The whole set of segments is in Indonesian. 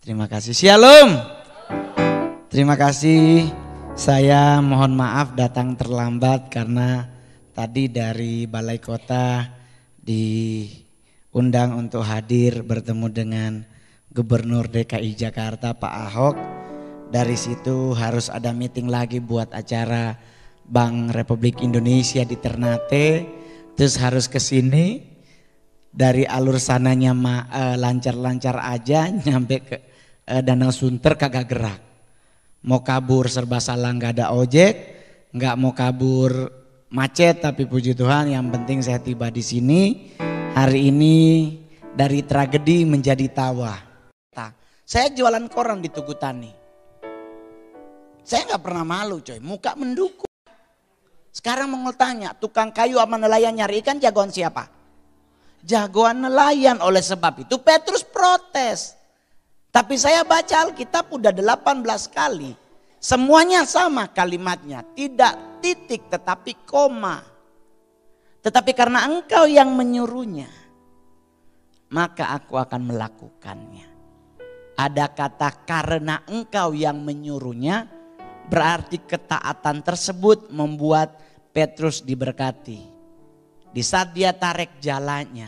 Terima kasih. Shalom. Terima kasih. Saya mohon maaf datang terlambat karena tadi dari Balai Kota diundang untuk hadir bertemu dengan Gubernur DKI Jakarta Pak Ahok. Dari situ harus ada meeting lagi buat acara Bank Republik Indonesia di Ternate. Terus harus ke sini. Dari alur sananya lancar-lancar aja nyampe ke Danau Sunter kagak gerak. Mau kabur serba salah, nggak ada ojek, nggak mau kabur macet, tapi puji Tuhan yang penting saya tiba di sini. Hari ini dari tragedi menjadi tawa. Saya jualan koran di Tugu Tani. Saya nggak pernah malu coy, muka mendukung. Sekarang Mongol tanya, tukang kayu sama nelayan nyari ikan jagoan siapa? Jagoan nelayan. Oleh sebab itu Petrus protes. Tapi saya baca Alkitab udah 18 kali. Semuanya sama kalimatnya. Tidak titik tetapi koma. Tetapi karena engkau yang menyuruhnya, maka aku akan melakukannya. Ada kata karena engkau yang menyuruhnya, berarti ketaatan tersebut membuat Petrus diberkati. Di saat dia tarik jalannya,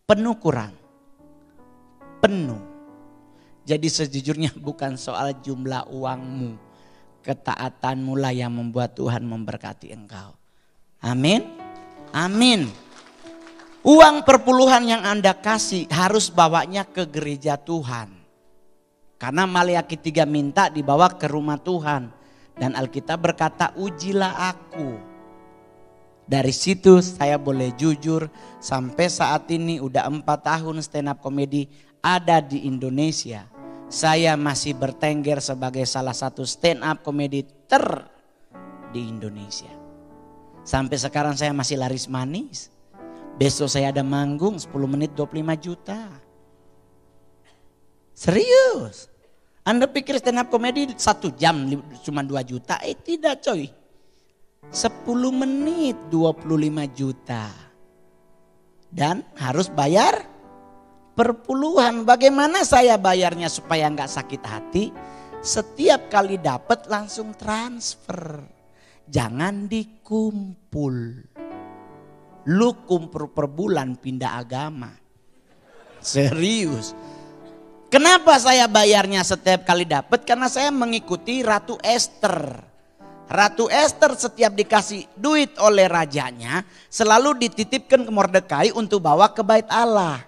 penuh kurang, penuh. Jadi sejujurnya bukan soal jumlah uangmu, ketaatanmu lah yang membuat Tuhan memberkati engkau. Amin, amin. Uang perpuluhan yang Anda kasih harus bawanya ke gereja Tuhan. Karena Maliaki 3 minta dibawa ke rumah Tuhan. Dan Alkitab berkata ujilah aku. Dari situ saya boleh jujur sampai saat ini udah 4 tahun stand up comedy ada di Indonesia. Saya masih bertengger sebagai salah satu stand up comedy di Indonesia. Sampai sekarang saya masih laris manis. Besok saya ada manggung 10 menit 25 juta. Serius. Anda pikir stand up comedy 1 jam cuma 2 juta? Tidak coy. 10 menit 25 juta. Dan harus bayar perpuluhan. Bagaimana saya bayarnya supaya nggak sakit hati? Setiap kali dapat langsung transfer. Jangan dikumpul. Lu kumpul per bulan pindah agama. Serius. Kenapa saya bayarnya setiap kali dapat? Karena saya mengikuti Ratu Esther. Ratu Esther setiap dikasih duit oleh rajanya selalu dititipkan ke Mordekai untuk bawa ke bait Allah.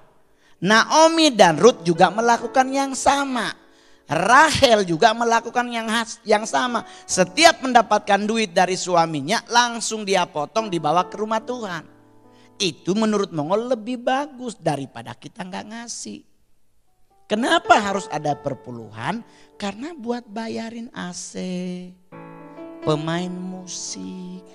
Naomi dan Ruth juga melakukan yang sama. Rahel juga melakukan yang sama. Setiap mendapatkan duit dari suaminya langsung dia potong dibawa ke rumah Tuhan. Itu menurut Mongol lebih bagus daripada kita nggak ngasih. Kenapa harus ada perpuluhan? Karena buat bayarin AC, pemain musik,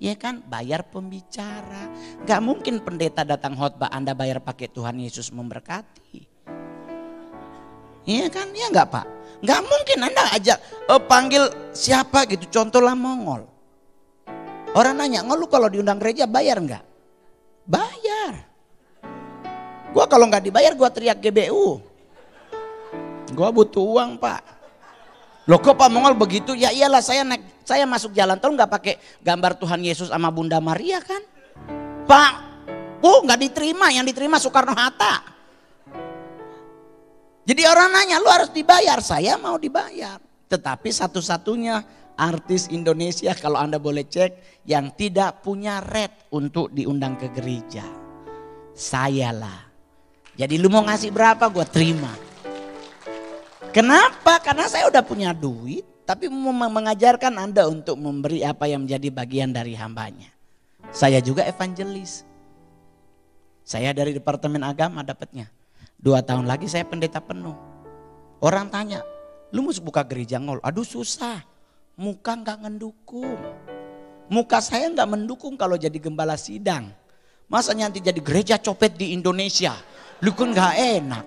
ya kan, bayar pembicara. Gak mungkin pendeta datang khotbah Anda bayar pakai Tuhan Yesus memberkati. Iya kan, ya enggak Pak? Gak mungkin Anda ajak panggil siapa gitu, contohlah Mongol. Orang nanya, lu kalau diundang gereja bayar enggak? Bayar. Gua kalau nggak dibayar gua teriak GBU. Gua butuh uang Pak. Loh kok Pak Mongol begitu? Ya iyalah saya masuk jalan tol nggak pakai gambar Tuhan Yesus sama Bunda Maria kan? Pak, nggak diterima, yang diterima Soekarno Hatta. Jadi orang nanya lu harus dibayar, saya mau dibayar. Tetapi satu-satunya artis Indonesia kalau Anda boleh cek yang tidak punya red untuk diundang ke gereja. Sayalah. Jadi lu mau ngasih berapa gue terima. Kenapa? Karena saya udah punya duit. Tapi mau mengajarkan Anda untuk memberi apa yang menjadi bagian dari hambanya. Saya juga evangelis. Saya dari Departemen Agama dapatnya. 2 tahun lagi saya pendeta penuh. Orang tanya, lu mau buka gereja Ngol? Aduh susah. Muka gak ngedukung. Muka saya gak mendukung kalau jadi gembala sidang. Masa nanti jadi gereja copet di Indonesia? Lu kan gak enak.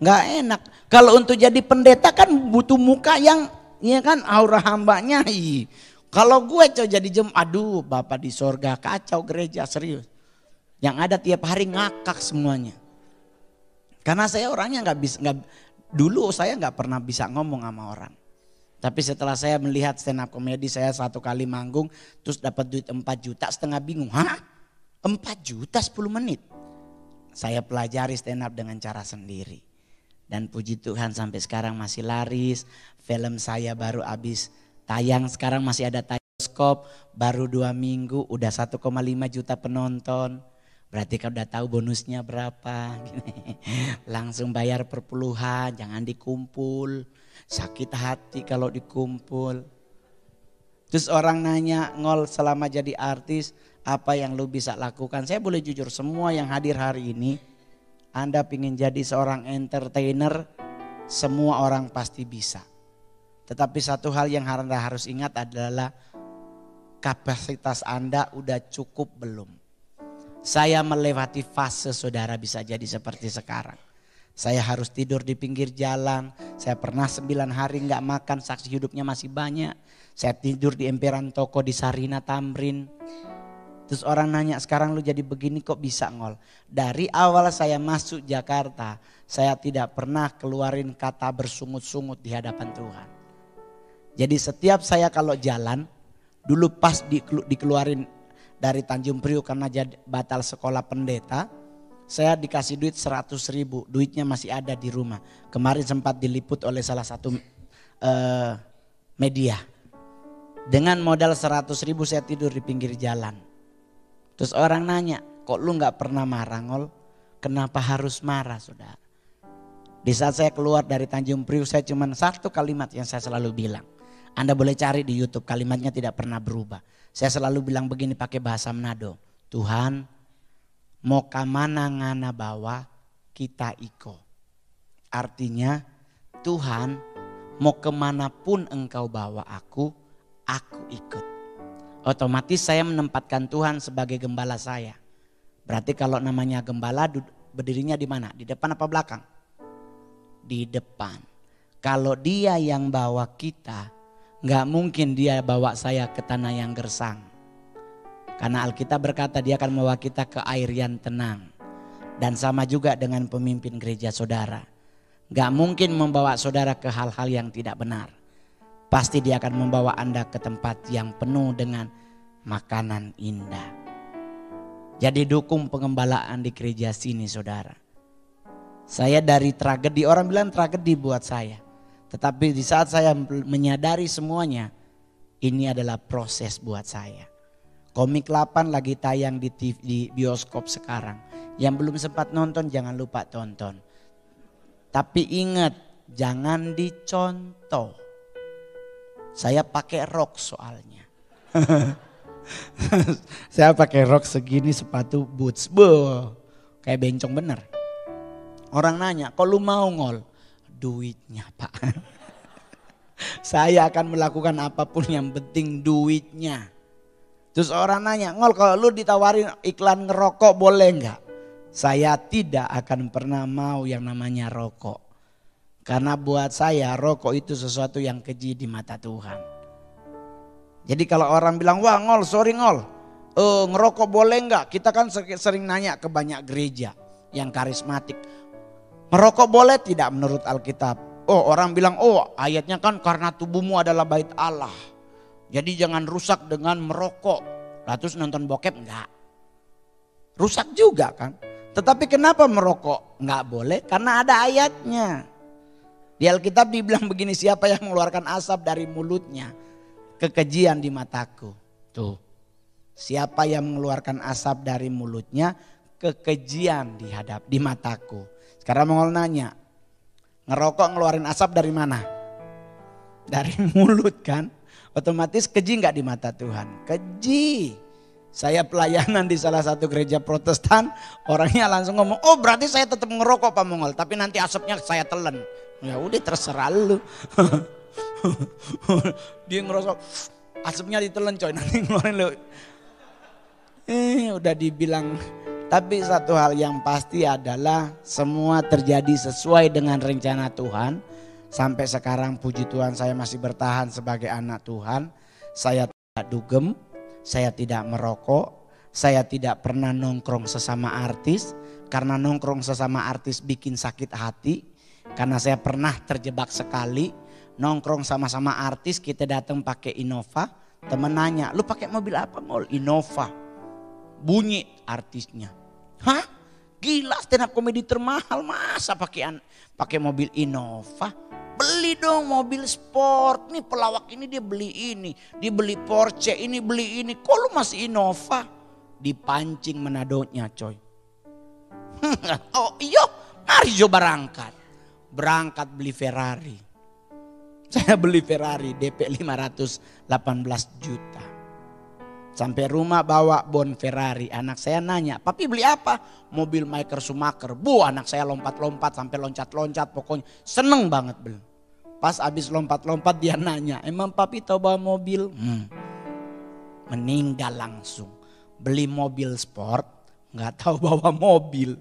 Gak enak. Kalau untuk jadi pendeta kan butuh muka yang, ya kan, aura hambanya. Kalau gue jadi aduh Bapak di sorga kacau gereja serius. Yang ada tiap hari ngakak semuanya. Karena saya orangnya dulu saya nggak pernah bisa ngomong sama orang. Tapi setelah saya melihat stand up komedi, saya 1 kali manggung terus dapat duit 4 juta, setengah bingung. Hah? 4 juta 10 menit? Saya pelajari stand up dengan cara sendiri. Dan puji Tuhan sampai sekarang masih laris. Film saya baru habis tayang, sekarang masih ada bioskop. Baru 2 minggu udah 1,5 juta penonton. Berarti kau udah tahu bonusnya berapa. Langsung bayar per puluhan, jangan dikumpul. Sakit hati kalau dikumpul. Terus orang nanya, Ngol selama jadi artis apa yang lu bisa lakukan? Saya boleh jujur, semua yang hadir hari ini, Anda ingin jadi seorang entertainer, semua orang pasti bisa. Tetapi satu hal yang Anda harus ingat adalah kapasitas Anda udah cukup belum. Saya melewati fase saudara bisa jadi seperti sekarang. Saya harus tidur di pinggir jalan. Saya pernah 9 hari nggak makan, saksi hidupnya masih banyak. Saya tidur di emperan toko di Sarina Tamrin. Terus orang nanya, sekarang lu jadi begini kok bisa, Ngol? Dari awal saya masuk Jakarta, saya tidak pernah keluarin kata bersungut-sungut di hadapan Tuhan. Jadi setiap saya kalau jalan, dulu pas dikeluarin dari Tanjung Priok karena batal sekolah pendeta, saya dikasih duit 100.000, duitnya masih ada di rumah. Kemarin sempat diliput oleh salah satu media. Dengan modal 100.000 saya tidur di pinggir jalan. Terus orang nanya, kok lu gak pernah marah, Ngol? Kenapa harus marah, saudara? Di saat saya keluar dari Tanjung Priok, saya cuma 1 kalimat yang saya selalu bilang. Anda boleh cari di YouTube, kalimatnya tidak pernah berubah. Saya selalu bilang begini pakai bahasa Manado. Tuhan, mau kamana ngana bawa kita iko. Artinya Tuhan mau kemanapun engkau bawa aku ikut. Otomatis saya menempatkan Tuhan sebagai gembala saya. Berarti kalau namanya gembala berdirinya di mana? Di depan apa belakang? Di depan. Kalau dia yang bawa kita, gak mungkin dia bawa saya ke tanah yang gersang. Karena Alkitab berkata dia akan membawa kita ke air yang tenang. Dan sama juga dengan pemimpin gereja saudara. Gak mungkin membawa saudara ke hal-hal yang tidak benar. Pasti dia akan membawa Anda ke tempat yang penuh dengan makanan indah. Jadi dukung pengembalaan di gereja sini saudara. Saya dari tragedi, orang bilang tragedi buat saya. Tetapi di saat saya menyadari semuanya, ini adalah proses buat saya. Komik 8 lagi tayang di TV, di bioskop sekarang. Yang belum sempat nonton jangan lupa tonton. Tapi ingat, jangan dicontoh. Saya pakai rok soalnya. Saya pakai rok segini, sepatu boots. Kayak bencong bener. Orang nanya, kok lu mau, Ngol? Duitnya, Pak. Saya akan melakukan apapun yang penting duitnya. Terus orang nanya, Ngol kalau lu ditawarin iklan ngerokok boleh enggak? Saya tidak akan pernah mau yang namanya rokok. Karena buat saya rokok itu sesuatu yang keji di mata Tuhan. Jadi kalau orang bilang, wah Ngol, sorry Ngol, ngerokok boleh enggak? Kita kan sering nanya ke banyak gereja yang karismatik. Merokok boleh tidak menurut Alkitab? Oh orang bilang, oh ayatnya kan karena tubuhmu adalah bait Allah. Jadi jangan rusak dengan merokok. Lalu terus nonton bokep enggak. Rusak juga kan. Tetapi kenapa merokok? Enggak boleh karena ada ayatnya. Di Alkitab dibilang begini, siapa yang mengeluarkan asap dari mulutnya, kekejian di mataku. Tuh, siapa yang mengeluarkan asap dari mulutnya, kekejian di mataku. Sekarang mau nanya, ngerokok ngeluarin asap dari mana? Dari mulut kan? Otomatis keji nggak di mata Tuhan? Keji. Saya pelayanan di salah satu gereja Protestan, orangnya langsung ngomong, oh berarti saya tetap ngerokok Pak Mongol, tapi nanti asapnya saya telan. Ya udah terserah lu. Dia ngerosok, asapnya ditelan coy, nanti ngeluarin lu. Udah dibilang. Tapi satu hal yang pasti adalah semua terjadi sesuai dengan rencana Tuhan. Sampai sekarang puji Tuhan saya masih bertahan sebagai anak Tuhan. Saya tidak dugem, saya tidak merokok, Saya tidak pernah nongkrong sesama artis, karena nongkrong sesama artis bikin sakit hati. Karena saya pernah terjebak sekali, nongkrong sama-sama artis, kita datang pakai Innova. Temen nanya, lu pakai mobil apa Ngol? Innova. Bunyi artisnya. Hah? Gila, stand up komedi termahal masa pakai mobil Innova? Beli dong mobil sport. Nih pelawak ini dia beli Porsche, ini beli ini. Kok lu masih Innova? Dipancing Manadonya coy. Oh iya, mari coba berangkat beli Ferrari. Saya beli Ferrari DP 518 juta. Sampai rumah bawa bon Ferrari. Anak saya nanya, papi beli apa? Mobil Michael Schumacher. Bu, anak saya lompat-lompat sampai loncat-loncat, pokoknya seneng banget beli. Pas abis lompat-lompat dia nanya, emang papi tahu bawa mobil? Meninggal langsung. Beli mobil sport, nggak tahu bawa mobil.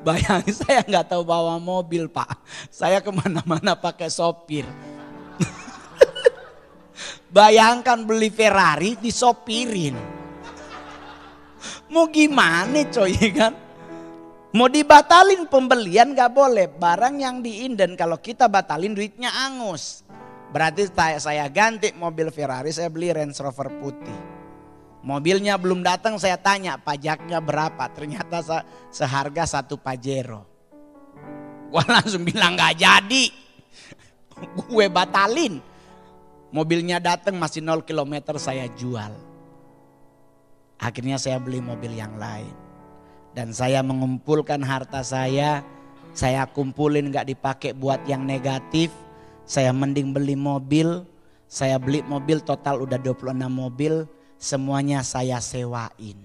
Bayangin saya nggak tahu bawa mobil Pak. Saya kemana-mana pakai sopir. Bayangkan beli Ferrari disopirin. Mau gimana coy kan? Mau dibatalin pembelian nggak boleh. Barang yang diinden kalau kita batalin duitnya angus. Berarti saya ganti mobil Ferrari, saya beli Range Rover putih. Mobilnya belum datang, saya tanya pajaknya berapa. Ternyata seharga 1 Pajero. Gua langsung bilang gak jadi. Gue batalin. Mobilnya datang masih 0 km saya jual. Akhirnya saya beli mobil yang lain. Dan saya mengumpulkan harta saya kumpulin gak dipakai buat yang negatif. Saya mending beli mobil. Saya beli mobil total udah 26 mobil. Semuanya saya sewain.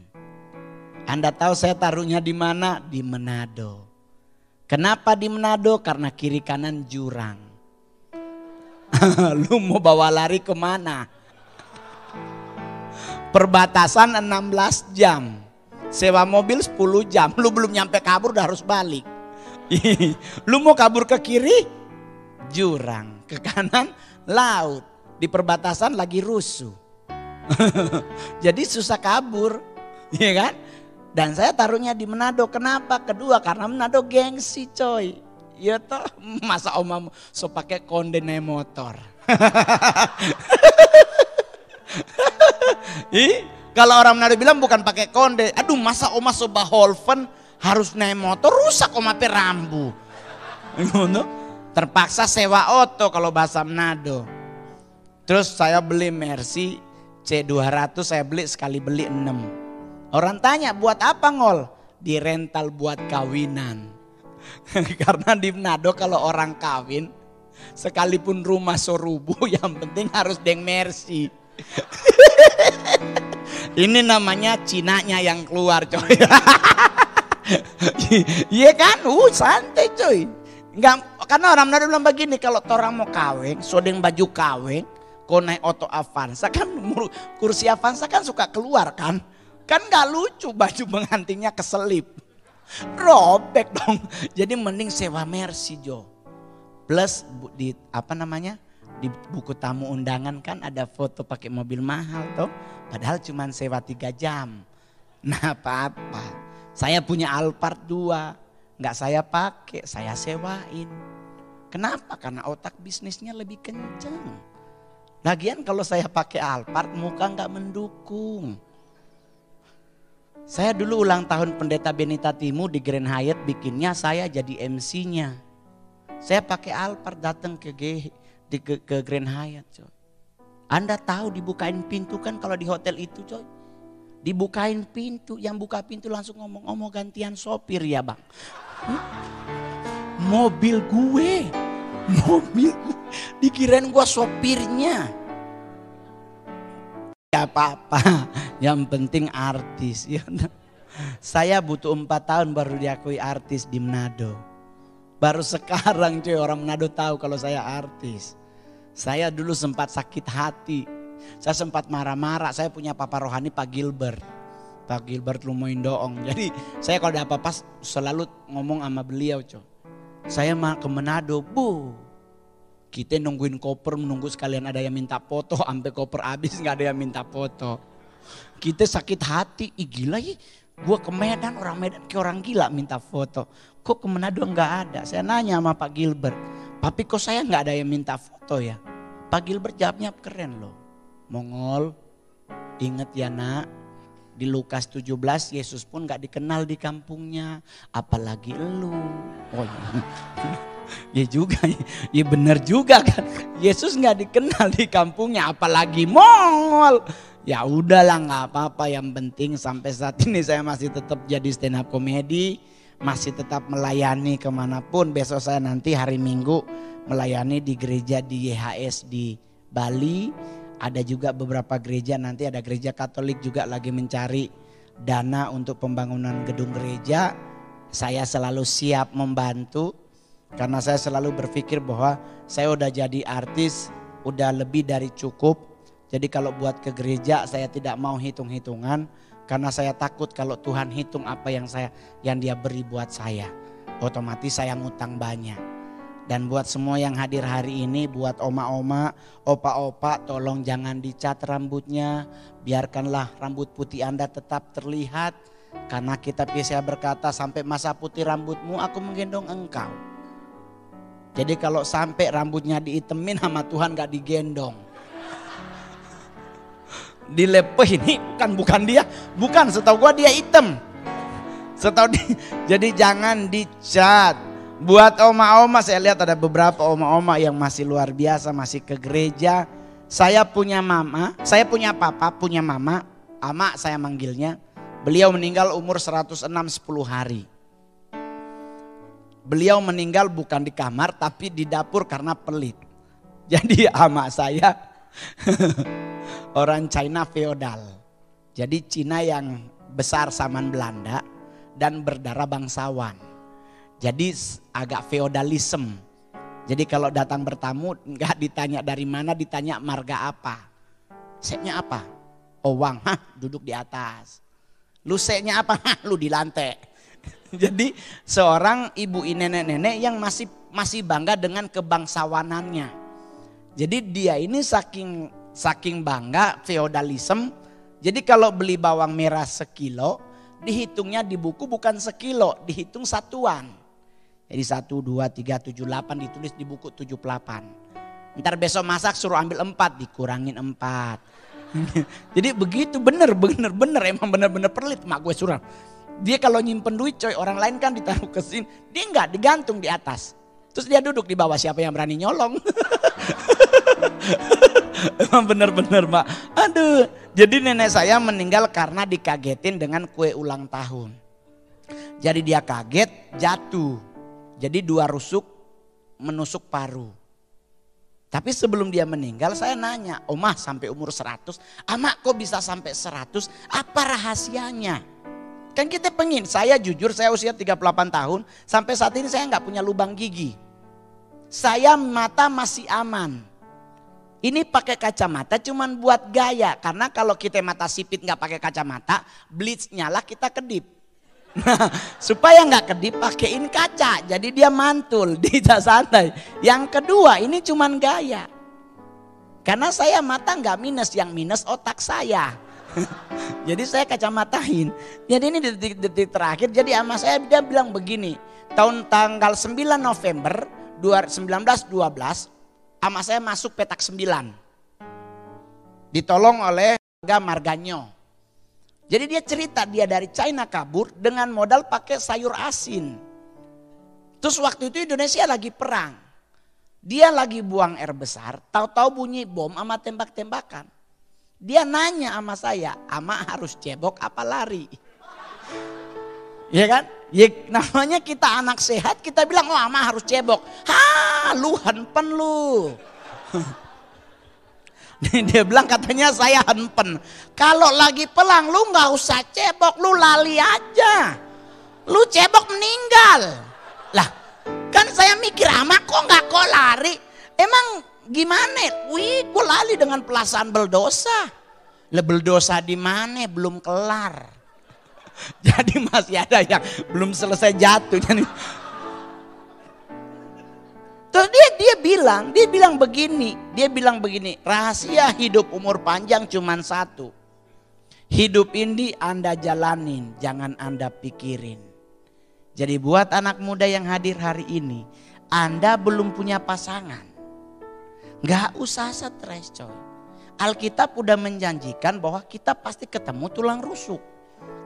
Anda tahu saya taruhnya di mana? Di Manado. Kenapa di Manado? Karena kiri kanan jurang. Lu mau bawa lari kemana? Perbatasan 16 jam. Sewa mobil 10 jam. Lu belum nyampe kabur udah harus balik. Lu mau kabur ke kiri? Jurang. Ke kanan laut. Di perbatasan lagi rusuh. Jadi susah kabur, ya kan? Dan saya taruhnya di Manado. Kenapa? Kedua, karena Manado gengsi coy. Ya toh, masa omam so pakai konde naik motor. Kalau orang Manado bilang bukan pakai konde. Aduh, masa oma so baholven harus naik motor, rusak oma pe rambu. Terpaksa sewa oto kalau bahasa Manado. Terus saya beli Mercy C200, saya beli sekali beli 6. Orang tanya buat apa Ngol? Di rental buat kawinan. Karena di Manado kalau orang kawin, sekalipun rumah sorubu yang penting harus deng Mercy. Ini namanya Cinanya yang keluar coy. Iya kan? Santai coy. Enggak, karena orang Manado bilang begini, kalau orang mau kawin, sodeng baju kawin, kau naik oto Avanza kan, kursi Avanza kan suka keluar kan. Kan gak lucu baju pengantinnya keselip. Robek dong. Jadi mending sewa Mercy Jo. Plus di di buku tamu undangan kan ada foto pakai mobil mahal toh. Padahal cuma sewa 3 jam. Nah apa-apa. Saya punya Alphard 2. Gak saya pakai, saya sewain. Kenapa? Karena otak bisnisnya lebih kenceng. Lagian kalau saya pakai Alphard muka gak mendukung. Saya dulu ulang tahun Pendeta Benita Timu di Grand Hyatt bikinnya saya jadi MC-nya. Saya pakai Alphard datang ke Grand Hyatt coy. Anda tahu dibukain pintu kan kalau di hotel itu coy. Dibukain pintu, yang buka pintu langsung ngomong, mau gantian sopir ya bang. Mobil gue. Dikirain gua sopirnya. Ya apa-apa, yang penting artis. Ya. Saya butuh 4 tahun baru diakui artis di Manado. Baru sekarang cuy orang Manado tahu kalau saya artis. Saya dulu sempat sakit hati. Saya sempat marah-marah. Saya punya papa rohani Pak Gilbert. Pak Gilbert Lumoin Doong. Jadi saya kalau ada apa-apa selalu ngomong sama beliau cuy. Saya ke Manado, Bu. Kita nungguin koper, menunggu sekalian ada yang minta foto, sampai koper habis nggak ada yang minta foto. Kita sakit hati, ih gila ya. Gue ke Medan, orang Medan kayak orang gila minta foto. Kok ke Manado nggak ada? Saya nanya sama Pak Gilbert, tapi kok saya nggak ada yang minta foto ya? Pak Gilbert jawabnya keren loh. Mongol, inget ya nak, di Lukas 17 Yesus pun gak dikenal di kampungnya, apalagi elu. Oh iya. Ya juga, ya bener juga kan. Yesus gak dikenal di kampungnya, apalagi Mongol. Ya udahlah nggak apa-apa, yang penting sampai saat ini saya masih tetap jadi stand up comedy, masih tetap melayani kemanapun. Besok saya nanti hari Minggu melayani di gereja di YHS di Bali. Ada juga beberapa gereja, nanti ada gereja Katolik juga lagi mencari dana untuk pembangunan gedung gereja. Saya selalu siap membantu karena saya selalu berpikir bahwa saya udah jadi artis, udah lebih dari cukup. Jadi kalau buat ke gereja saya tidak mau hitung-hitungan karena saya takut kalau Tuhan hitung apa yang dia beri buat saya. Otomatis saya ngutang banyak. Dan buat semua yang hadir hari ini, buat oma-oma, opa-opa, tolong jangan dicat rambutnya. Biarkanlah rambut putih Anda tetap terlihat. Karena kitab Yesaya berkata, sampai masa putih rambutmu aku menggendong engkau. Jadi kalau sampai rambutnya diitemin sama Tuhan gak digendong. Dilepeh ini bukan dia, bukan, setahu gua dia hitam. Jadi jangan dicat. Buat oma-oma, saya lihat ada beberapa oma-oma yang masih luar biasa, masih ke gereja. Saya punya mama, saya punya papa, punya mama, ama saya manggilnya. Beliau meninggal umur 106 10 hari. Beliau meninggal bukan di kamar tapi di dapur karena pelit. Jadi ama saya orang China feodal. Jadi Cina yang besar zaman Belanda dan berdarah bangsawan. Jadi agak feodalisme. Jadi kalau datang bertamu nggak ditanya dari mana, ditanya marga apa. Seknya apa? Owang, duduk di atas. Lu seknya apa? Lu di lantai. Jadi seorang ibu nenek-nenek yang masih bangga dengan kebangsawanannya. Jadi dia ini saking bangga feodalisme. Jadi kalau beli bawang merah sekilo, dihitungnya di buku bukan sekilo, dihitung satuan. Jadi 1, 2, 3, 7, 8 ditulis di buku 78. Ntar besok masak suruh ambil 4, dikurangin 4. Jadi begitu bener emang bener pelit mak gue suruh. Dia kalau nyimpen duit coy, orang lain kan ditaruh ke sini, dia enggak, digantung di atas. Terus dia duduk di bawah, siapa yang berani nyolong. Emang bener mak. Aduh, jadi nenek saya meninggal karena dikagetin dengan kue ulang tahun. Jadi dia kaget, jatuh. Jadi 2 rusuk menusuk paru. Tapi sebelum dia meninggal saya nanya, Omah sampai umur 100, Amak kok bisa sampai 100, apa rahasianya? Kan kita pengen, saya jujur saya usia 38 tahun, sampai saat ini saya nggak punya lubang gigi. Saya mata masih aman. Ini pakai kacamata cuman buat gaya, karena kalau kita mata sipit nggak pakai kacamata, blitz nyala kita kedip. Nah, supaya nggak kedip pakein kaca, jadi dia mantul, bisa santai. Yang kedua ini cuman gaya, karena saya mata nggak minus, yang minus otak saya. Jadi saya kacamatain. Jadi ini detik-detik terakhir, jadi sama saya dia bilang begini, tanggal 9 November 1912, sama saya masuk petak 9, ditolong oleh Marganyo. Jadi dia cerita dia dari China kabur dengan modal pakai sayur asin. Terus waktu itu Indonesia lagi perang. Dia lagi buang air besar, tahu-tahu bunyi bom sama tembak-tembakan. Dia nanya sama saya, Ama harus cebok apa lari? Ya kan? Ya, namanya kita anak sehat, kita bilang oh Ama harus cebok. Lu hempen lu. Dia bilang katanya saya hempen. Kalau lagi pelang lu gak usah cebok, lu lali aja. Lu cebok meninggal. Lah kan saya mikir Ama kok kok lari. Emang gimana? Wih gue lali dengan perasaan berdosa. Lah berdosa di mana? Belum kelar. Jadi masih ada yang belum selesai jatuh. Jadi terus dia bilang begini, rahasia hidup umur panjang cuman satu. Hidup ini Anda jalanin, jangan Anda pikirin. Jadi buat anak muda yang hadir hari ini, Anda belum punya pasangan, gak usah stres coy. Alkitab udah menjanjikan bahwa kita pasti ketemu tulang rusuk.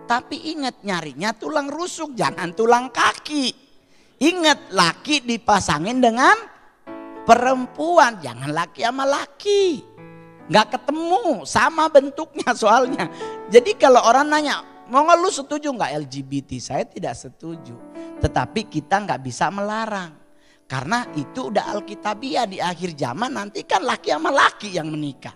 Tapi ingat, nyarinya tulang rusuk, jangan tulang kaki. Ingat, laki dipasangin dengan perempuan, jangan laki sama laki. Gak ketemu, sama bentuknya soalnya. Jadi kalau orang nanya, mau nggak lu setuju nggak LGBT? Saya tidak setuju. Tetapi kita nggak bisa melarang. Karena itu udah alkitabiah, di akhir zaman nanti kan laki sama laki yang menikah.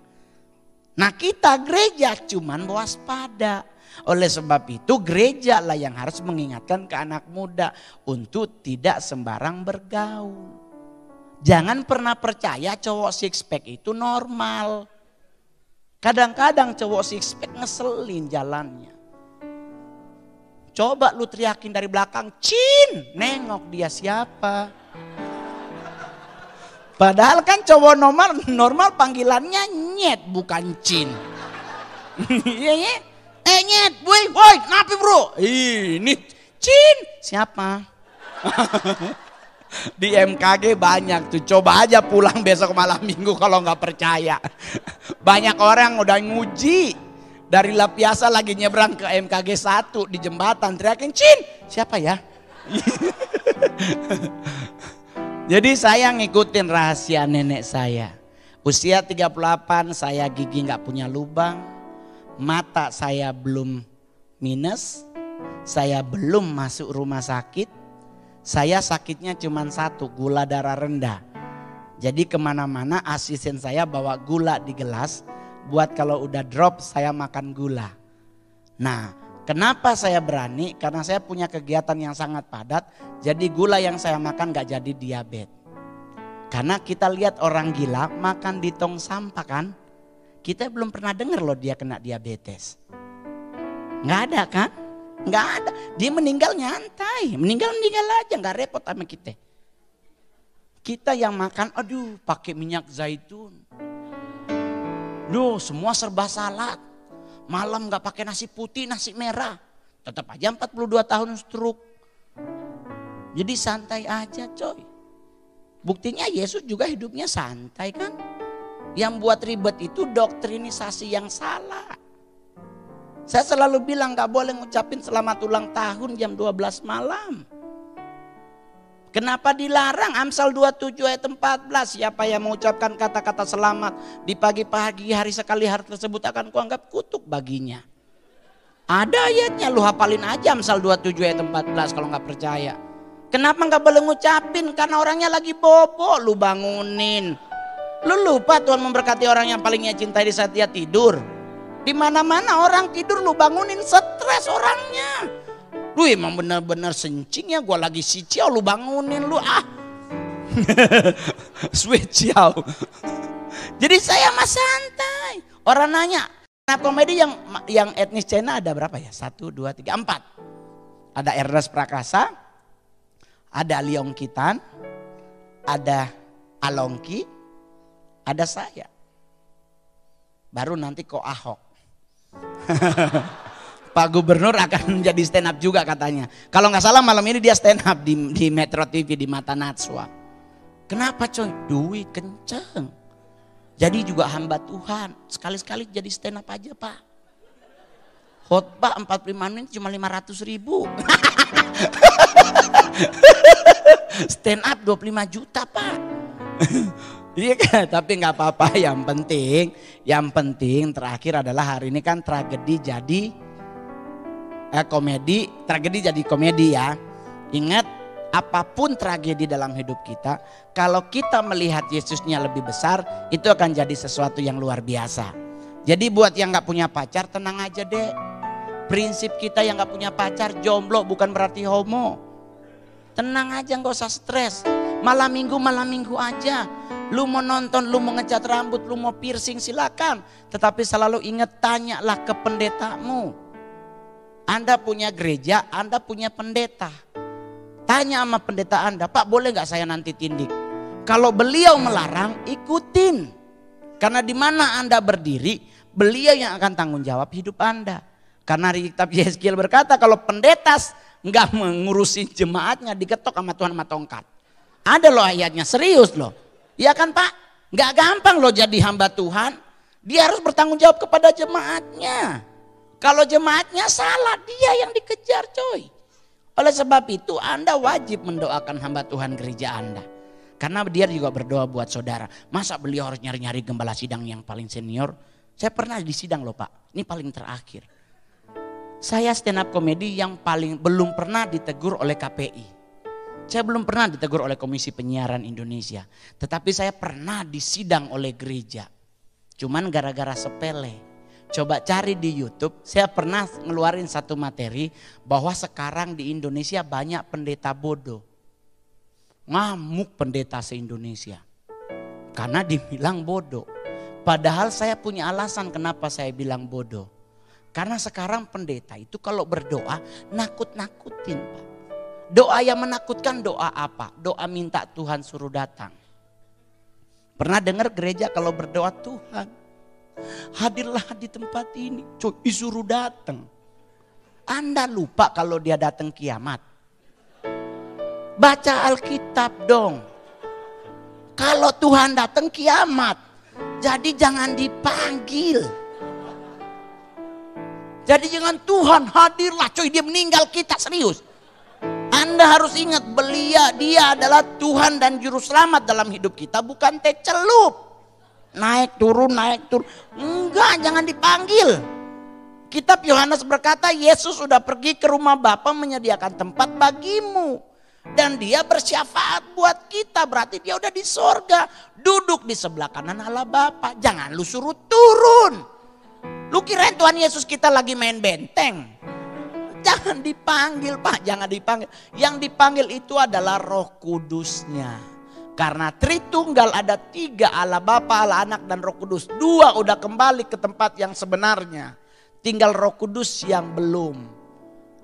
Nah kita gereja cuman waspada. Oleh sebab itu gereja lah yang harus mengingatkan ke anak muda untuk tidak sembarang bergaul. Jangan pernah percaya cowok six pack itu normal. Kadang-kadang cowok six pack ngeselin jalannya. Coba lu teriakin dari belakang, Cin, nengok dia siapa. Padahal kan cowok normal panggilannya nyet bukan Cin. Iya. Nyet, woi, kenapa bro? Ini Cin, siapa? Di MKG banyak tuh, coba aja pulang besok malam minggu kalau nggak percaya. Banyak orang udah nguji dari Lapiasa lagi nyebrang ke MKG 1 di jembatan teriakin Cin, siapa ya? Jadi saya ngikutin rahasia nenek saya. Usia 38 saya gigi nggak punya lubang, mata saya belum minus, saya belum masuk rumah sakit. Saya sakitnya cuma satu, gula darah rendah. Jadi kemana-mana asisten saya bawa gula di gelas. Buat kalau udah drop saya makan gula. Nah kenapa saya berani? Karena saya punya kegiatan yang sangat padat. Jadi gula yang saya makan gak jadi diabetes. Karena kita lihat orang gila makan di tong sampah kan. Kita belum pernah dengar loh dia kena diabetes. Gak ada kan? Nggak ada, dia meninggal nyantai, meninggal aja, nggak repot sama kita. Kita yang makan, aduh pakai minyak zaitun, duh semua serba salad, malam nggak pakai nasi putih, nasi merah, tetap aja 42 tahun stroke. Jadi santai aja coy. Buktinya Yesus juga hidupnya santai kan. Yang buat ribet itu doktrinisasi yang salah. Saya selalu bilang gak boleh ngucapin selamat ulang tahun jam 12 malam. Kenapa dilarang? Amsal 27 ayat 14. Siapa yang mengucapkan kata-kata selamat di pagi-pagi hari sekali hari tersebut akan kuanggap kutuk baginya. Ada ayatnya, lu hafalin aja Amsal 27 ayat 14 kalau gak percaya. Kenapa gak boleh ngucapin? Karena orangnya lagi bobo, lu bangunin. Lu lupa Tuhan memberkati orang yang paling ia cintai di saat dia tidur. Di mana-mana orang tidur lu bangunin, stres orangnya. Lu emang bener-bener sencing ya, gua lagi siciau lu bangunin lu ah. Switchiau. Jadi saya mah santai. Orang nanya, stand up komedi yang etnis Cina ada berapa ya? 1, 2, 3, 4. Ada Ernest Prakasa, ada Leong Kitan, ada Alongki, ada saya. Baru nanti kok Ahok. Pak Gubernur akan menjadi stand up juga katanya. Kalau nggak salah malam ini dia stand up di Metro TV di Mata Najwa. Kenapa coy? Duit kenceng. Jadi juga hamba Tuhan. Sekali-sekali jadi stand up aja pak. Khotbah 45 menit cuma 500.000. Stand up 25 juta pak. Iya kan, tapi nggak apa-apa. Yang penting terakhir adalah hari ini kan tragedi jadi komedi, tragedi jadi komedi ya. Ingat, apapun tragedi dalam hidup kita, kalau kita melihat Yesusnya lebih besar, itu akan jadi sesuatu yang luar biasa. Jadi buat yang nggak punya pacar tenang aja deh. Prinsip kita yang nggak punya pacar jomblo bukan berarti homo. Tenang aja, nggak usah stres. Malam minggu aja. Lu mau nonton, lu mau ngecat rambut, lu mau piercing silakan. Tetapi selalu ingat, tanyalah ke pendetamu. Anda punya gereja, Anda punya pendeta. Tanya sama pendeta Anda, Pak boleh gak saya nanti tindik? Kalau beliau melarang, ikutin. Karena di mana Anda berdiri, Beliau yang akan tanggung jawab hidup Anda. Karena di kitab Yeskiel berkata kalau pendeta nggak mengurusi jemaatnya diketok sama Tuhan sama tongkat. Ada loh ayatnya, serius loh. Ya kan Pak? Nggak gampang loh jadi hamba Tuhan. Dia harus bertanggung jawab kepada jemaatnya. Kalau jemaatnya salah, dia yang dikejar coy. Oleh sebab itu Anda wajib mendoakan hamba Tuhan gereja Anda. Karena dia juga berdoa buat saudara. Masa beliau harus nyari-nyari gembala sidang yang paling senior? Saya pernah di sidang loh Pak, ini paling terakhir. Saya stand up komedi yang belum pernah ditegur oleh KPI. Saya belum pernah ditegur oleh Komisi Penyiaran Indonesia. Tetapi saya pernah disidang oleh gereja. Cuman gara-gara sepele. Coba cari di YouTube, saya pernah ngeluarin satu materi bahwa sekarang di Indonesia banyak pendeta bodoh. Ngamuk pendeta se-Indonesia. Karena dibilang bodoh. Padahal saya punya alasan kenapa saya bilang bodoh. Karena sekarang pendeta itu kalau berdoa nakut-nakutin Pak. Doa yang menakutkan doa apa? Doa minta Tuhan suruh datang. Pernah dengar gereja kalau berdoa Tuhan hadirlah di tempat ini, disuruh datang. Anda lupa kalau dia datang kiamat. Baca Alkitab dong. Kalau Tuhan datang kiamat, jadi jangan dipanggil. Jadi jangan Tuhan hadirlah, coy dia meninggal kita serius. Anda harus ingat dia adalah Tuhan dan Juru Selamat dalam hidup kita, bukan teh celup. Naik turun. Enggak, jangan dipanggil. Kitab Yohanes berkata Yesus sudah pergi ke rumah Bapa menyediakan tempat bagimu. Dan dia bersyafaat buat kita, berarti dia udah di sorga. Duduk di sebelah kanan Allah Bapa. Jangan lu suruh turun. Lu kirain Tuhan Yesus kita lagi main benteng. Jangan dipanggil Pak, jangan dipanggil. Yang dipanggil itu adalah Roh Kudusnya. Karena Tritunggal ada 3, Allah Bapa, Allah Anak dan Roh Kudus. 2 udah kembali ke tempat yang sebenarnya. Tinggal Roh Kudus yang belum.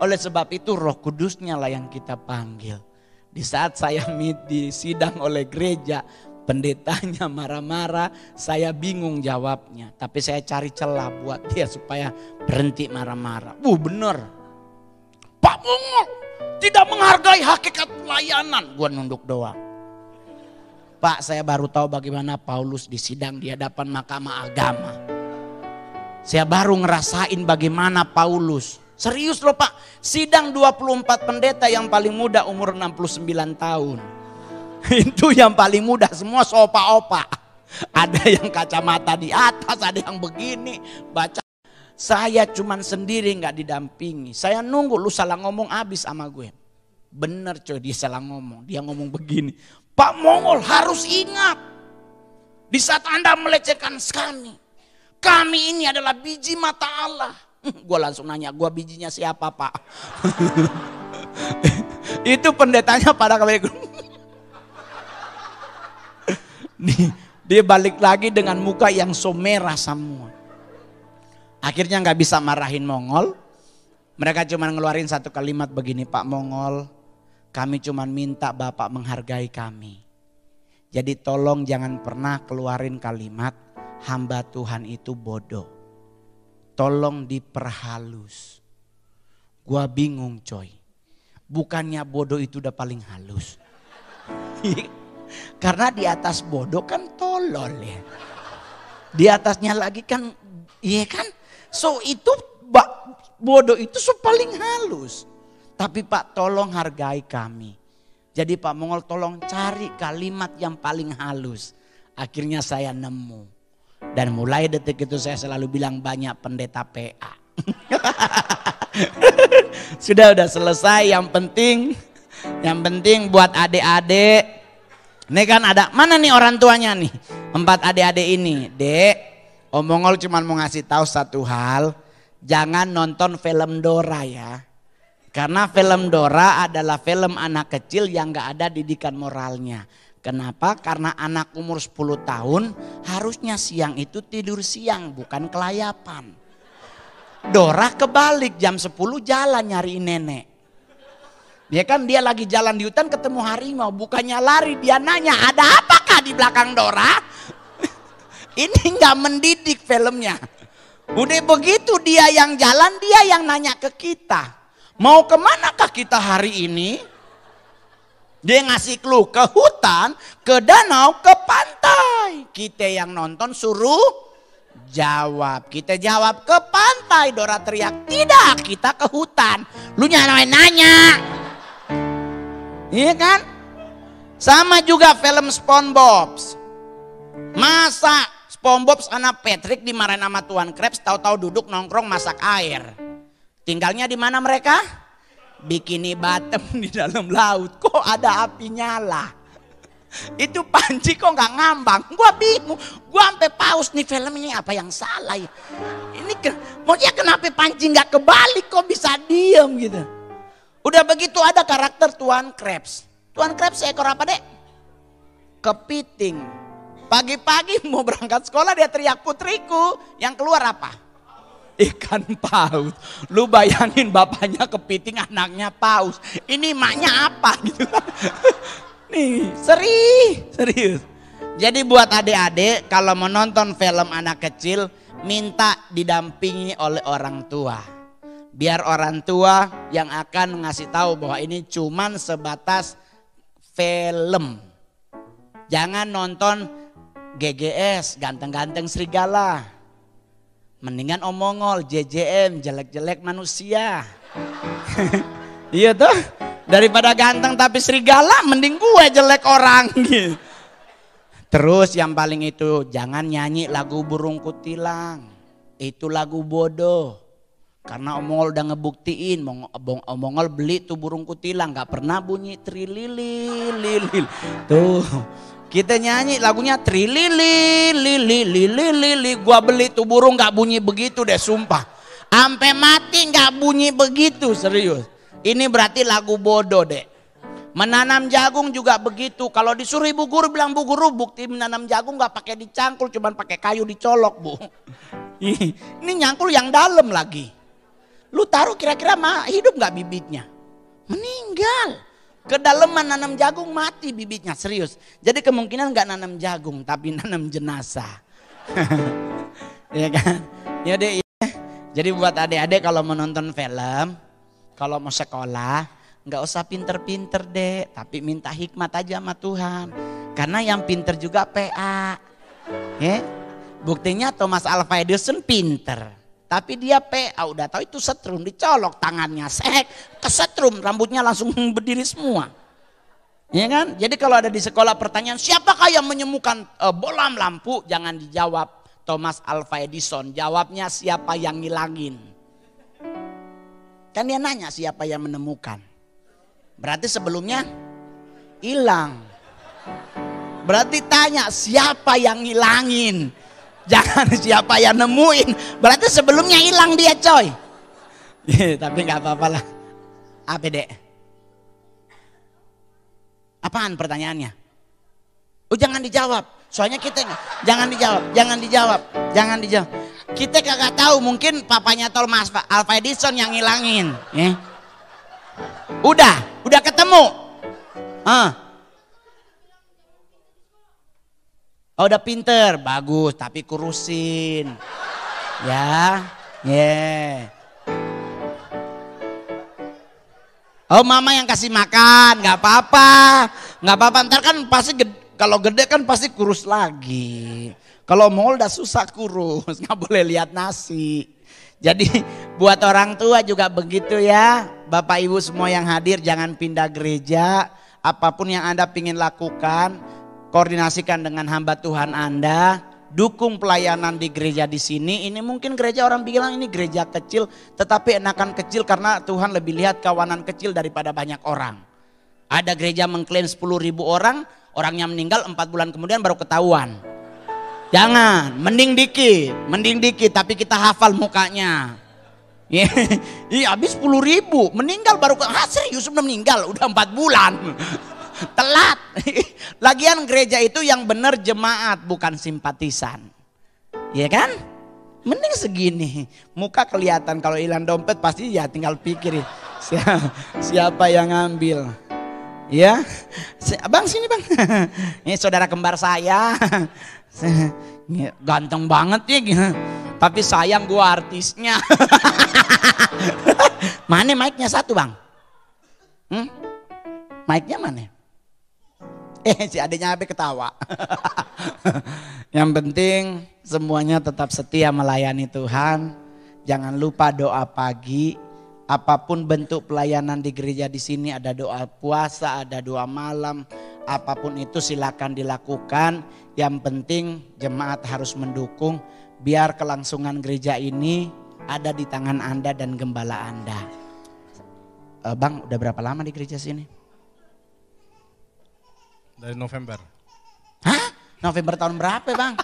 Oleh sebab itu Roh Kudusnya lah yang kita panggil. Di saat saya disidang oleh gereja, pendetanya marah-marah, saya bingung jawabnya. Tapi saya cari celah buat dia supaya berhenti marah-marah. Bener. Pak Mongol tidak menghargai hakikat pelayanan. Gua nunduk doang. Pak, saya baru tahu bagaimana Paulus disidang di hadapan Mahkamah Agama. Saya baru ngerasain bagaimana Paulus. Serius loh Pak, sidang 24 pendeta yang paling muda umur 69 tahun. Itu yang paling muda, semua sopa-opa. Ada yang kacamata di atas, ada yang begini. Baca. Saya cuman sendiri gak didampingi. Saya nunggu lu salah ngomong abis sama gue. Bener coy, dia salah ngomong. Dia ngomong begini. Pak Mongol harus ingat, di saat Anda melecehkan kami ini adalah biji mata Allah. Gue langsung nanya, gue bijinya siapa Pak? Itu pendetanya pada kembali. Dia balik lagi dengan muka yang so merah semua. Akhirnya gak bisa marahin Mongol. Mereka cuma ngeluarin satu kalimat begini, Pak Mongol, kami cuma minta Bapak menghargai kami. Jadi tolong jangan pernah keluarin kalimat hamba Tuhan itu bodoh. Tolong diperhalus. Gua bingung coy. Bukannya bodoh itu udah paling halus. Karena di atas bodoh kan tolol ya. Di atasnya lagi kan, iya kan? So itu bodoh itu so paling halus. Tapi Pak tolong hargai kami. Jadi Pak Mongol tolong cari kalimat yang paling halus. Akhirnya saya nemu. Dan mulai detik itu saya selalu bilang banyak pendeta PA. Sudah selesai, yang penting buat adik-adik. Ini kan ada, mana nih orang tuanya nih? 4 adik-adik ini. Dek, Om Mongol cuma mau ngasih tahu satu hal. Jangan nonton film Dora ya. Karena film Dora adalah film anak kecil yang gak ada didikan moralnya. Kenapa? Karena anak umur 10 tahun harusnya siang itu tidur siang, bukan kelayapan. Dora kebalik, jam 10 jalan nyariin nenek. Dia kan dia lagi jalan di hutan ketemu harimau, bukannya lari, dia nanya ada apakah di belakang Dora? Ini gak mendidik filmnya. Udah begitu dia yang jalan, dia yang nanya ke kita. Mau kemanakah kita hari ini? Dia ngasih clue ke hutan, ke danau, ke pantai. Kita yang nonton suruh jawab. Kita jawab ke pantai. Dora teriak, tidak, kita ke hutan. Lu nanya. Iya kan? Sama juga film SpongeBob. Masa SpongeBob anak Patrick dimarahin sama Tuan Krabs, tahu-tahu duduk nongkrong masak air. Tinggalnya di mana mereka? Bikini Bottom di dalam laut. Kok ada api nyala? Itu panci kok nggak ngambang? Gua bingung. Gua sampai pause nih, film ini apa yang salah ya? Ini maksudnya kenapa panci nggak kebalik, kok bisa diem gitu? Udah begitu ada karakter Tuan Krabs. Tuan Krabs seekor apa, Dek? Kepiting. Pagi-pagi mau berangkat sekolah dia teriak, putriku, yang keluar apa? Ikan paus. Lu bayangin bapaknya kepiting, anaknya paus. Ini maknya apa gitu. Nih, serius. Jadi buat adik-adik kalau mau nonton film anak kecil, minta didampingi oleh orang tua. Biar orang tua yang akan ngasih tahu bahwa ini cuman sebatas film. Jangan nonton GGS, ganteng-ganteng serigala. Mendingan omongol, JJM, jelek-jelek manusia. Iya tuh, daripada ganteng tapi serigala, mending gue jelek orang gitu. Terus yang paling itu, jangan nyanyi lagu burung kutilang. Itu lagu bodoh. Karena omongol udah ngebuktiin, omongol beli tuh burung kutilang, gak pernah bunyi trililil. Tuh. Kita nyanyi lagunya trililililililili. Gua beli tuh burung gak bunyi begitu deh, sumpah. Sampai mati gak bunyi begitu, serius. Ini berarti lagu bodoh deh. Menanam jagung juga begitu. Kalau disuruh ibu guru bilang, bu guru bukti menanam jagung gak pakai dicangkul, cuman pakai kayu dicolok, bu. Ini nyangkul yang dalam lagi. Lu taruh kira-kira hidup gak bibitnya? Meninggal. Kedalaman nanam jagung mati bibitnya, serius. Jadi kemungkinan nggak nanam jagung tapi nanam jenazah. Ya kan? Ya deh. Ya. Jadi buat adik-adik kalau mau nonton film, kalau mau sekolah, nggak usah pinter-pinter deh, tapi minta hikmat aja sama Tuhan. Karena yang pinter juga PA. Ya? Buktinya Thomas Alva Edison pinter. Tapi dia PA, udah tahu itu setrum, dicolok tangannya, kesetrum, rambutnya langsung berdiri semua. Ya kan? Jadi kalau ada di sekolah pertanyaan, siapakah yang menemukan bolam lampu? Jangan dijawab Thomas Alva Edison, jawabnya siapa yang ngilangin. Kan dia nanya siapa yang menemukan. Berarti sebelumnya hilang. Berarti tanya siapa yang ngilangin. Jangan siapa yang nemuin, berarti sebelumnya hilang dia coy. Tapi nggak apa-apa lah. Apa dek? Apaan pertanyaannya? Oh jangan dijawab, soalnya kita jangan dijawab. Kita kagak tahu, mungkin papanya Thomas Alva Edison yang ngilangin. Udah ketemu. Oh udah pinter, bagus, tapi kurusin. Ya, Oh mama yang kasih makan, nggak apa-apa. Ntar kan pasti kalau gede kan pasti kurus lagi. Kalau mall udah susah kurus, nggak boleh lihat nasi. Jadi buat orang tua juga begitu ya. Bapak ibu semua yang hadir jangan pindah gereja. Apapun yang Anda ingin lakukan, koordinasikan dengan hamba Tuhan Anda, dukung pelayanan di gereja di sini. Ini mungkin gereja orang bilang ini gereja kecil, tetapi enakan kecil karena Tuhan lebih lihat kawanan kecil daripada banyak orang. Ada gereja mengklaim 10.000 orang, orangnya meninggal 4 bulan kemudian baru ketahuan. Jangan, mending dikit, tapi kita hafal mukanya. Iya, habis 10.000, meninggal baru serius udah meninggal, udah 4 bulan. Telat. Lagian gereja itu yang benar jemaat, bukan simpatisan. Iya kan? Mending segini. Muka kelihatan, kalau hilang dompet pasti ya tinggal pikir siapa yang ngambil. Ya, bang sini bang. Ini saudara kembar saya. Ganteng banget ya. Tapi sayang gua artisnya. Mana mic-nya satu bang? Mic-nya mana? Si adiknya Abe ketawa. Yang penting semuanya tetap setia melayani Tuhan. Jangan lupa doa pagi. Apapun bentuk pelayanan di gereja di sini, ada doa puasa, ada doa malam. Apapun itu silakan dilakukan. Yang penting jemaat harus mendukung. Biar kelangsungan gereja ini ada di tangan Anda dan gembala Anda. Bang, udah berapa lama di gereja sini? Dari November. Hah? November tahun berapa bang?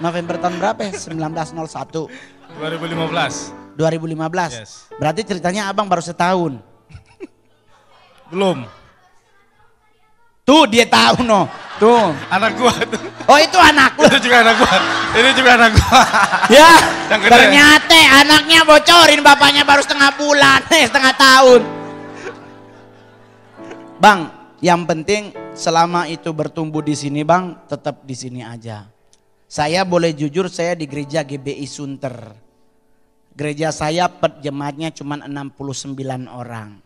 November tahun berapa? 1901. 2015. 2015? Yes. Berarti ceritanya abang baru setahun? Belum. Tuh dia tahu no. Tuh. Anak gua tuh. Oh itu anak lu? Itu juga anak gua. Ini juga anak gua. Ya Yang gede. ternyata anaknya bocorin bapaknya baru setengah bulan. Setengah tahun. Bang, yang penting selama itu bertumbuh di sini bang, tetap di sini aja. Saya boleh jujur, saya di gereja GBI Sunter. Gereja saya jemaatnya cuma 69 orang.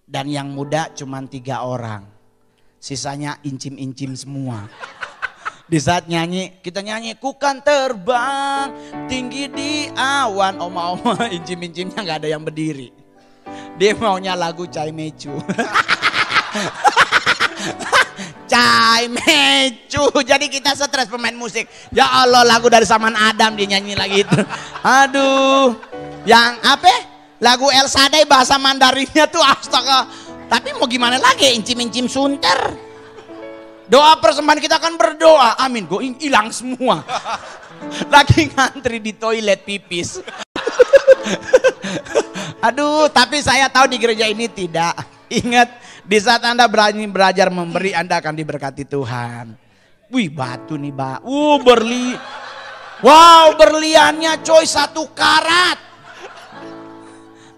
Dan yang muda cuma 3 orang. Sisanya incim-incim semua. Di saat nyanyi, kita nyanyi ku kan terbang tinggi di awan. Oma-oma incim-incimnya gak ada yang berdiri. Dia maunya lagu Cai Mecu. Cai Mecu. Jadi kita stres pemain musik. Ya Allah lagu dari zaman Adam dia nyanyi lagi itu. Aduh. Yang apa? Lagu El Sadai bahasa Mandarinnya tuh astaga. Tapi mau gimana lagi incim-incim Sunter. Doa persembahan kita akan berdoa. Amin. Gue hilang semua. Lagi ngantri di toilet pipis. Aduh, tapi saya tahu di gereja ini tidak. Ingat, di saat Anda berani belajar memberi, Anda akan diberkati Tuhan. Wih, batu nih, Mbak. Wow, berliannya coy 1 karat.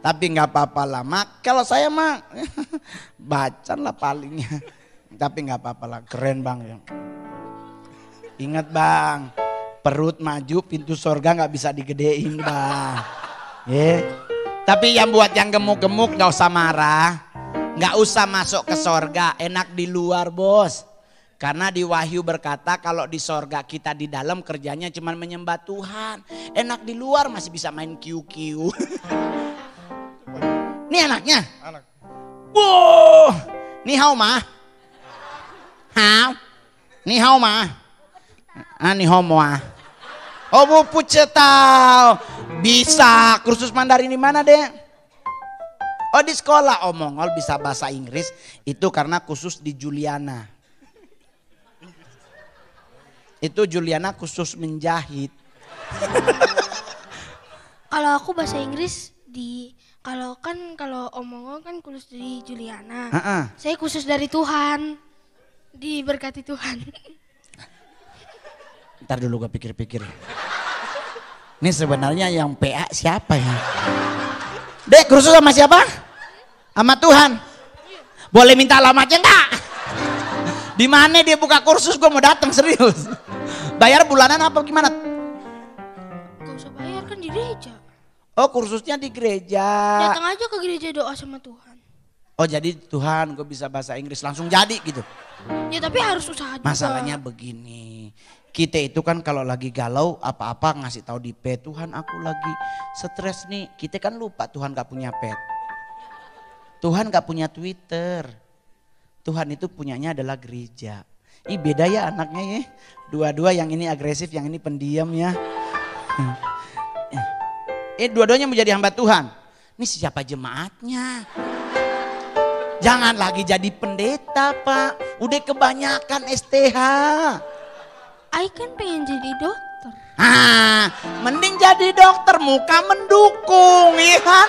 Tapi nggak apa-apa lah, Mak. Kalau saya mah bacan lah palingnya. Tapi nggak apa-apa lah, keren Bang. Ingat Bang, perut maju, pintu sorga nggak bisa digedein Bang. Tapi yang buat yang gemuk-gemuk nggak usah marah. Nggak usah masuk ke sorga, enak di luar bos. Karena di Wahyu berkata kalau di sorga kita di dalam kerjanya cuma menyembah Tuhan. Enak di luar masih bisa main QQ. Ini anaknya? Anak. Wow, ni hao ma? Hao? Ni hao ma? Ni hao ma? Oh bu pucetau. Bisa kursus Mandarin di mana deh? Oh di sekolah. Oh Mongol bisa bahasa Inggris. Itu karena khusus di Juliana. Itu Juliana khusus menjahit. Kalau aku bahasa Inggris kalau Om Mongol kan khusus dari Juliana. Saya khusus dari Tuhan. Diberkati Tuhan. Ntar dulu gue pikir-pikir. Ini sebenarnya yang PA siapa ya? Dek kursus sama siapa? Sama Tuhan. Boleh minta alamatnya enggak? Di mana dia buka kursus, gue mau datang serius. Bayar bulanan apa gimana? Gak usah bayar kan di gereja. Oh kursusnya di gereja. Datang aja ke gereja doa sama Tuhan. Oh jadi Tuhan gue bisa bahasa Inggris langsung jadi gitu. Ya tapi harus usaha juga. Masalahnya begini. Kita itu kan kalau lagi galau apa-apa ngasih tahu di pet. Tuhan aku lagi stres nih. Kita kan lupa Tuhan gak punya pet. Tuhan gak punya Twitter. Tuhan itu punyanya adalah gereja. Ih beda ya anaknya ya. Dua-dua yang ini agresif yang ini pendiam ya. Dua-duanya mau jadi hamba Tuhan. Ini siapa jemaatnya? Jangan lagi jadi pendeta Pak. Udah kebanyakan STH. Ai kan pengen jadi dokter. Mending jadi dokter muka mendukung ya kan.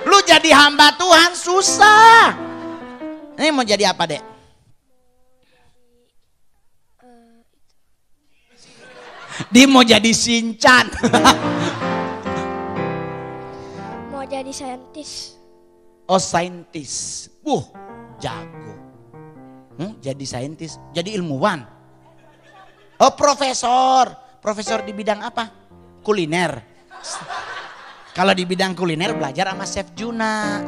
Lu jadi hamba Tuhan susah. Ini mau jadi apa dek? Dia mau jadi Shinchan. Mau jadi saintis. Oh saintis. Jago. Jadi saintis, jadi ilmuwan. Oh profesor. Profesor di bidang apa? Kuliner. Kalau di bidang kuliner belajar sama Chef Juna.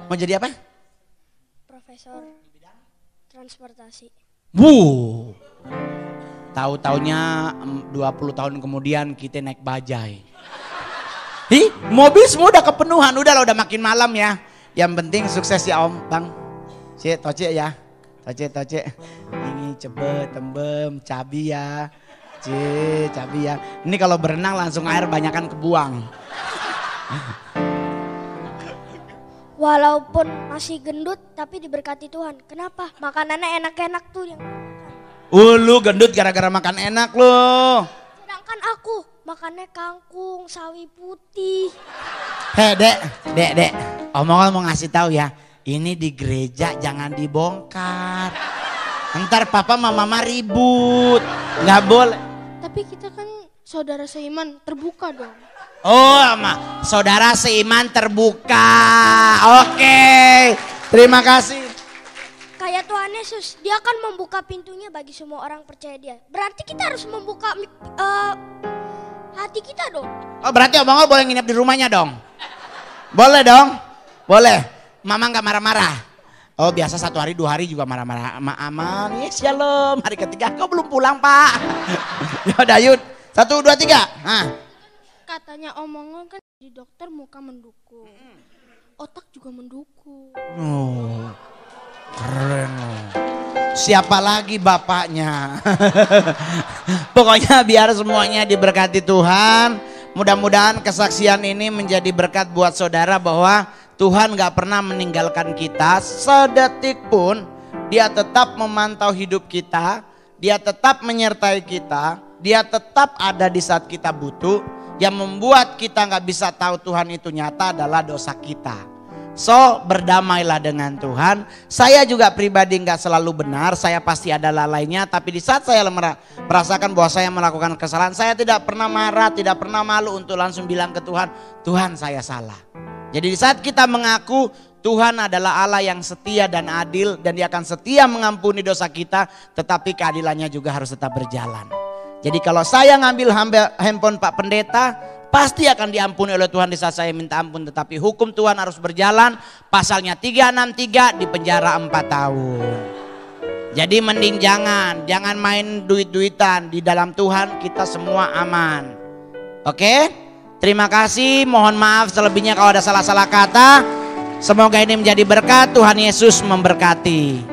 Mau jadi apa? Profesor transportasi. Tahu-taunya 20 tahun kemudian kita naik bajai. Mobil semua udah kepenuhan, udah makin malam ya. Yang penting sukses ya Om, Bang. Toce ya. Toce. Ini cepet, tembem, cabi ya. Cabi ya. Ini kalau berenang langsung air banyakan kebuang. Walaupun masih gendut tapi diberkati Tuhan. Kenapa? Makanannya enak-enak tuh yang Lu gendut gara-gara makan enak lu. Sedangkan aku makannya kangkung, sawi putih. Dek. Omongan mau ngasih tahu ya. Ini di gereja jangan dibongkar. Ntar papa mama ribut. Nggak boleh. Tapi kita kan saudara seiman, terbuka dong. Oh, sama saudara seiman terbuka. Oke. Terima kasih. Kayak Tuhan Yesus, dia akan membuka pintunya bagi semua orang percaya dia. Berarti kita harus membuka hati kita dong. Oh, berarti Abang boleh nginep di rumahnya dong? Boleh dong? Boleh. Mama nggak marah-marah? Oh, biasa 1 hari 2 hari juga marah-marah. Aman, ya shalom. Hari ketiga kau belum pulang Pak. Yaudah yuk. 1, 2, 3. Nah. Katanya omongan kan di dokter muka mendukung. Otak juga mendukung. Oh, keren loh. Siapa lagi bapaknya? Pokoknya biar semuanya diberkati Tuhan. Mudah-mudahan kesaksian ini menjadi berkat buat saudara bahwa Tuhan gak pernah meninggalkan kita sedetik pun. Dia tetap memantau hidup kita. Dia tetap menyertai kita. Dia tetap ada di saat kita butuh. Yang membuat kita gak bisa tahu Tuhan itu nyata adalah dosa kita. So, berdamailah dengan Tuhan. Saya juga pribadi gak selalu benar. Saya pasti ada lalainya. Tapi di saat saya merasakan bahwa saya melakukan kesalahan, saya tidak pernah marah, tidak pernah malu untuk langsung bilang ke Tuhan, Tuhan saya salah. Jadi di saat kita mengaku Tuhan adalah Allah yang setia dan adil, dan Dia akan setia mengampuni dosa kita, tetapi keadilannya juga harus tetap berjalan. Jadi kalau saya ngambil handphone Pak Pendeta, pasti akan diampuni oleh Tuhan di saat saya minta ampun. Tetapi hukum Tuhan harus berjalan. Pasalnya 363, di penjara 4 tahun. Jadi mending jangan main duit-duitan. Di dalam Tuhan kita semua aman. Oke? Terima kasih. Mohon maaf selebihnya kalau ada salah-salah kata. Semoga ini menjadi berkat. Tuhan Yesus memberkati.